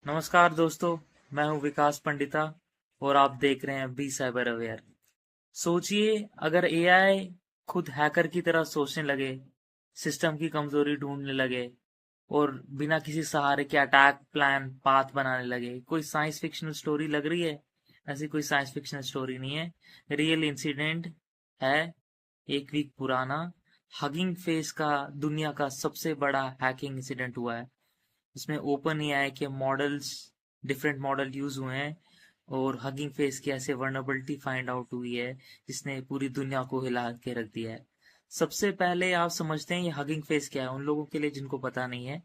नमस्कार दोस्तों। मैं हूं विकास पंडिता और आप देख रहे हैं बी साइबर अवेयर। सोचिए, अगर एआई खुद हैकर की तरह सोचने लगे, सिस्टम की कमजोरी ढूंढने लगे और बिना किसी सहारे के अटैक प्लान पाथ बनाने लगे। कोई साइंस फिक्शनल स्टोरी लग रही है? ऐसी कोई साइंस फिक्शनल स्टोरी नहीं है, रियल इंसिडेंट है। एक वीक पुराना हगिंग फेस का दुनिया का सबसे बड़ा हैकिंग इंसिडेंट हुआ है। इसमें ओपन एआई के मॉडल्स, डिफरेंट मॉडल यूज हुए हैं और हगिंग फेस की ऐसे वर्नेबिलिटी फाइंड आउट हुई है जिसने पूरी दुनिया को हिला के रख दिया है। सबसे पहले आप समझते हैं ये हगिंग फेस क्या है, उन लोगों के लिए जिनको पता नहीं है।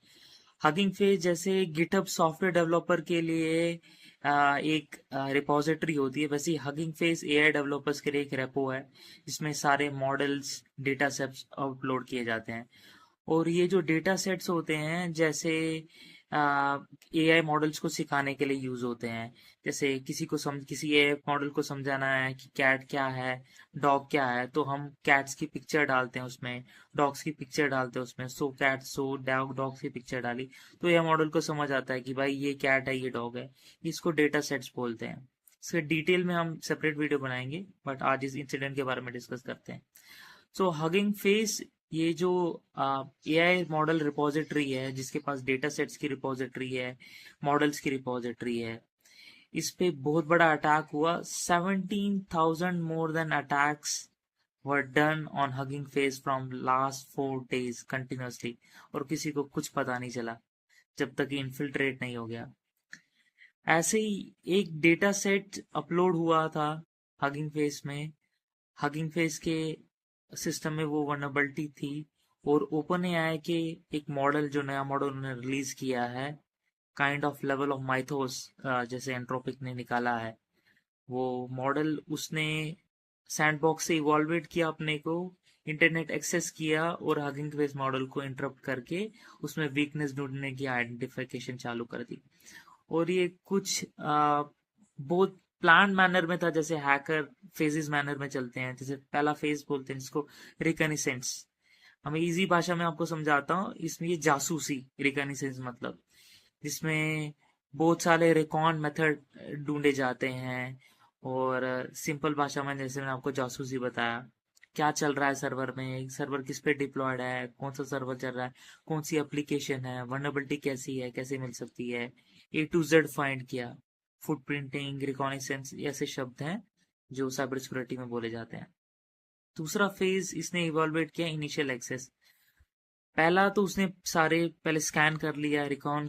हगिंग फेस जैसे गिटहब सॉफ्टवेयर डेवलपर के लिए एक रिपोजिटरी होती है, वैसे हगिंग फेस एआई डेवलपर्स के लिए एक रेपो है जिसमें सारे मॉडल्स, डेटा सेट्स अपलोड किए जाते हैं। और ये जो डेटा सेट्स होते हैं, जैसे एआई मॉडल्स को सिखाने के लिए यूज होते हैं। जैसे किसी एआई मॉडल को समझाना है कि कैट क्या है, डॉग क्या है, तो हम कैट्स की पिक्चर डालते हैं उसमें, डॉग्स की पिक्चर डालते हैं उसमें। सो कैट, सो डॉग, डॉग्स की पिक्चर डाली तो यह मॉडल को समझ आता है कि भाई ये कैट है, ये डॉग है। इसको डेटा सेट्स बोलते हैं। इसके डिटेल में हम सेपरेट वीडियो बनाएंगे, बट आज इस इंसिडेंट के बारे में डिस्कस करते हैं। सो हगिंग फेस, ये जो एआई मॉडल रिपोजिटरी है, जिसके पास डेटा सेट्स की रिपोजिटरी है, मॉडल्स की रिपोजिटरी है, इस पे बहुत बड़ा अटैक हुआ। 17,000 more than attacks were done on hugging face from last 4 days continuously, और किसी को कुछ पता नहीं चला जब तक इन्फिल्ट्रेट नहीं हो गया। ऐसे ही एक डेटा सेट अपलोड हुआ था हगिंग फेस में। हगिंग फेस के सिस्टम में वो वनरेबिलिटी थी, और ओपन एआई के एक मॉडल, जो नया मॉडल उन्होंने रिलीज किया है, kind of level of Mythos, जैसे एंट्रोपिक ने निकाला है वो मॉडल, उसने सैंडबॉक्स से इवॉल्वेट किया अपने को, इंटरनेट एक्सेस किया और हगिंग फेस मॉडल को इंटरप्ट करके उसमें वीकनेस ढूंढने की आइडेंटिफिकेशन चालू कर दी। और ये कुछ बहुत प्लान मैनर में था, जैसे हैकर फेजेस मैनर में चलते हैं। जैसे पहला फेज बोलते हैं जिसको रिकनिसेंस। हमें इजी भाषा में आपको समझाता हूँ, इसमें ये जासूसी, रिकनिसेंस मतलब, जिसमें बहुत सारे रिकॉन मेथड ढूंढे जाते हैं। और सिंपल भाषा में जैसे मैंने आपको जासूसी बताया, क्या चल रहा है सर्वर में, सर्वर किस पे डिप्लॉयड है, कौन सा सर्वर चल रहा है, कौन सी एप्लीकेशन है, वर्नेबिलिटी कैसी है, कैसे मिल सकती है, A to Z फाइंड किया। फुटप्रिंटिंग, रिकॉनिसेंस, ऐसे शब्द हैं जो साइबर सिक्योरिटी में बोले जाते हैं। दूसरा फेज इसने इवॉल्वेट किया, इनिशियल एक्सेस। पहला तो उसने सारे पहले स्कैन कर लिया, रिकॉन